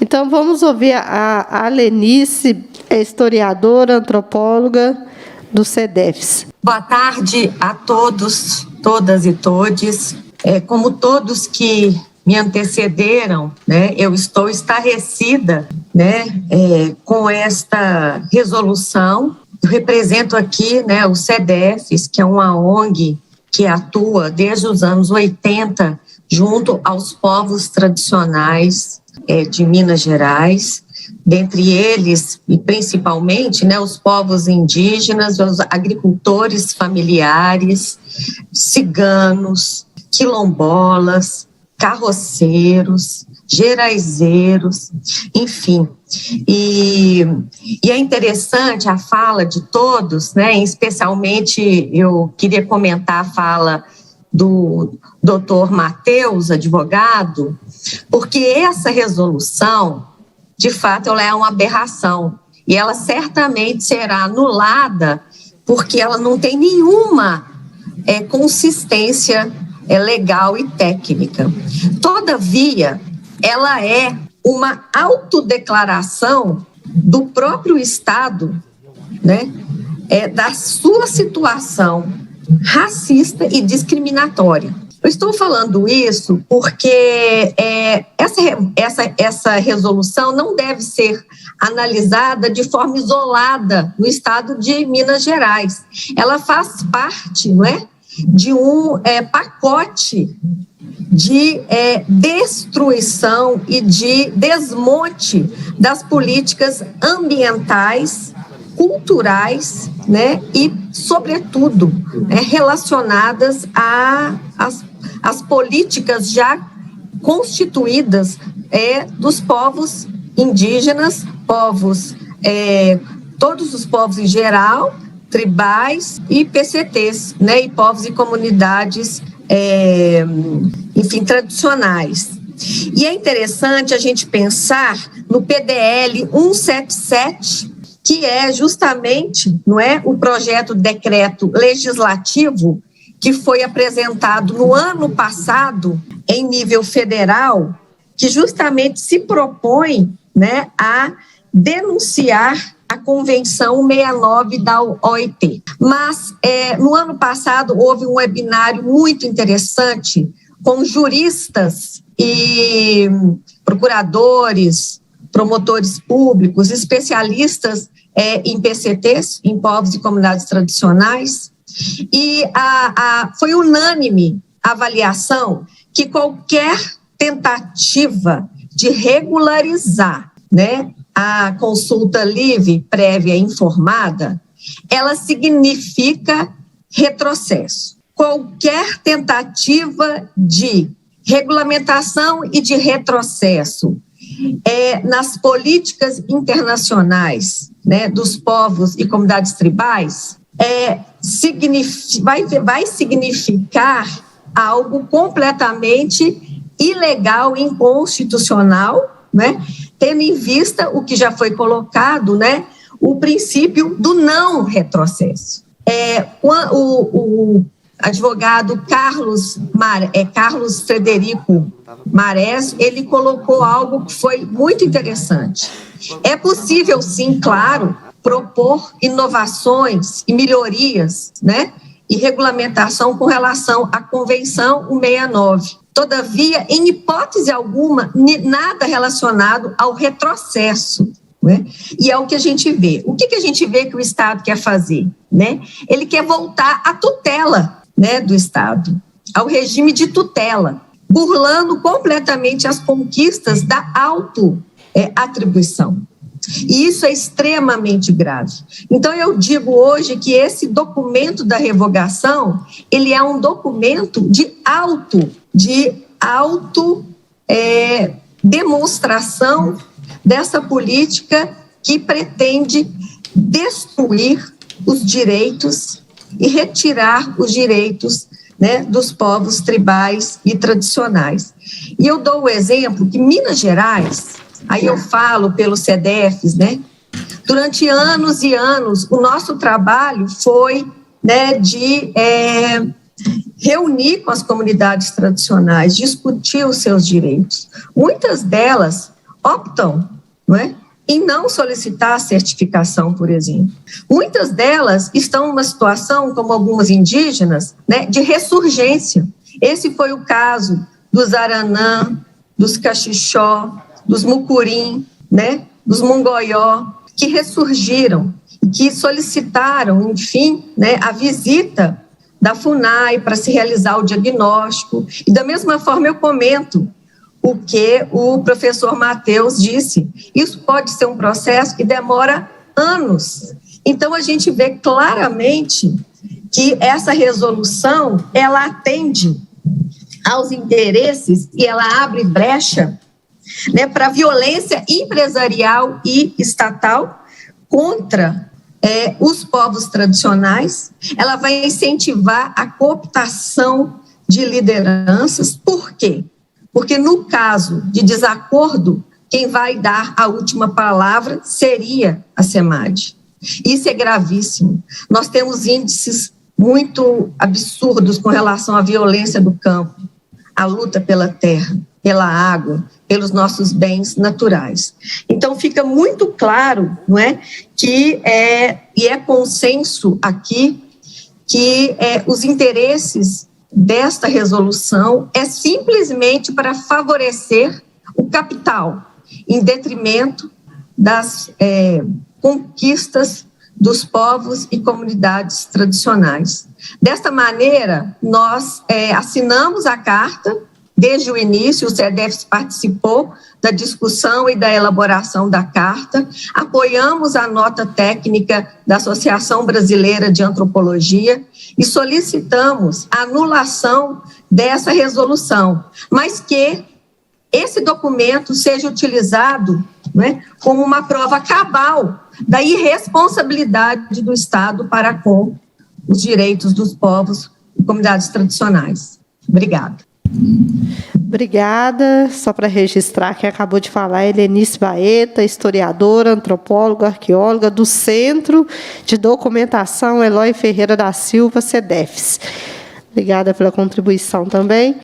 Então, vamos ouvir a Lenice, historiadora, antropóloga do CEDEFS. Boa tarde a todos, todas e todes. Como todos que me antecederam, né, eu estou estarrecida, né, com esta resolução. Eu represento aqui, né, o CEDEFS, que é uma ONG que atua desde os anos 80 junto aos povos tradicionais de Minas Gerais, dentre eles, e principalmente, né, os povos indígenas, os agricultores familiares, ciganos, quilombolas, carroceiros, geraizeiros, enfim. E é interessante a fala de todos, né, especialmente eu queria comentar a fala do doutor Matheus, advogado, porque essa resolução, de fato, ela é uma aberração e ela certamente será anulada porque ela não tem nenhuma consistência legal e técnica. Todavia, ela é uma autodeclaração do próprio Estado, né, da sua situação racista e discriminatória. Eu estou falando isso porque essa resolução não deve ser analisada de forma isolada no estado de Minas Gerais. Ela faz parte, não é, de um pacote de destruição e de desmonte das políticas ambientais, culturais, né, e, sobretudo, relacionadas às políticas já constituídas dos povos indígenas, todos os povos em geral, tribais e PCTs, né, e povos e comunidades, enfim, tradicionais. E é interessante a gente pensar no PDL 177, que é justamente, não é, o projeto de decreto legislativo que foi apresentado no ano passado em nível federal, que justamente se propõe, né, a denunciar a Convenção 69 da OIT. Mas, no ano passado, houve um webinário muito interessante com juristas e procuradores, promotores públicos, especialistas em PCTs, em povos e comunidades tradicionais, e foi unânime a avaliação que qualquer tentativa de regularizar, né, a consulta livre, prévia e informada, ela significa retrocesso. Qualquer tentativa de regulamentação e de retrocesso nas políticas internacionais, né, dos povos e comunidades tribais, vai significar algo completamente ilegal e inconstitucional, né, tendo em vista o que já foi colocado, né, o princípio do não retrocesso. O advogado Carlos Frederico Marés, ele colocou algo que foi muito interessante. É possível, sim, claro, propor inovações e melhorias, né, e regulamentação com relação à Convenção 169. Todavia, em hipótese alguma, nada relacionado ao retrocesso, né? E é o que a gente vê. O que a gente vê que o Estado quer fazer, né? Ele quer voltar à tutela, né, do Estado, ao regime de tutela, burlando completamente as conquistas da auto-atribuição. E isso é extremamente grave. Então, eu digo hoje que esse documento da revogação, ele é um documento de demonstração dessa política que pretende destruir os direitos e retirar os direitos, né, dos povos tribais e tradicionais. E eu dou o exemplo que Minas Gerais, aí eu falo pelo CEDEFS, né, durante anos e anos, o nosso trabalho foi, né, de reunir com as comunidades tradicionais, discutir os seus direitos. Muitas delas optam, não é, em não solicitar a certificação, por exemplo. Muitas delas estão numa situação, como algumas indígenas, né, de ressurgência. Esse foi o caso dos Aranã, dos Caxixó, dos Mucurim, né, dos Mongoió, que ressurgiram, que solicitaram, enfim, né, a visita da FUNAI para se realizar o diagnóstico. E da mesma forma eu comento o que o professor Matheus disse. Isso pode ser um processo que demora anos. Então, a gente vê claramente que essa resolução, ela atende aos interesses e ela abre brecha, né, para a violência empresarial e estatal contra os povos tradicionais. Ela vai incentivar a cooptação de lideranças. Por quê? Porque no caso de desacordo, quem vai dar a última palavra seria a SEMAD. Isso é gravíssimo. Nós temos índices muito absurdos com relação à violência do campo, a luta pela terra, pela água, pelos nossos bens naturais. Então, fica muito claro, não é, que é consenso aqui que os interesses desta resolução é simplesmente para favorecer o capital, em detrimento das conquistas dos povos e comunidades tradicionais. Desta maneira, nós assinamos a carta. Desde o início, o SEDEFS participou da discussão e da elaboração da carta, apoiamos a nota técnica da Associação Brasileira de Antropologia e solicitamos a anulação dessa resolução, mas que esse documento seja utilizado, né, como uma prova cabal da irresponsabilidade do Estado para com os direitos dos povos e comunidades tradicionais. Obrigada. Obrigada. Só para registrar que acabou de falar, Helenice Baeta, historiadora, antropóloga, arqueóloga do Centro de Documentação Eloy Ferreira da Silva, SEDEFS. Obrigada pela contribuição também.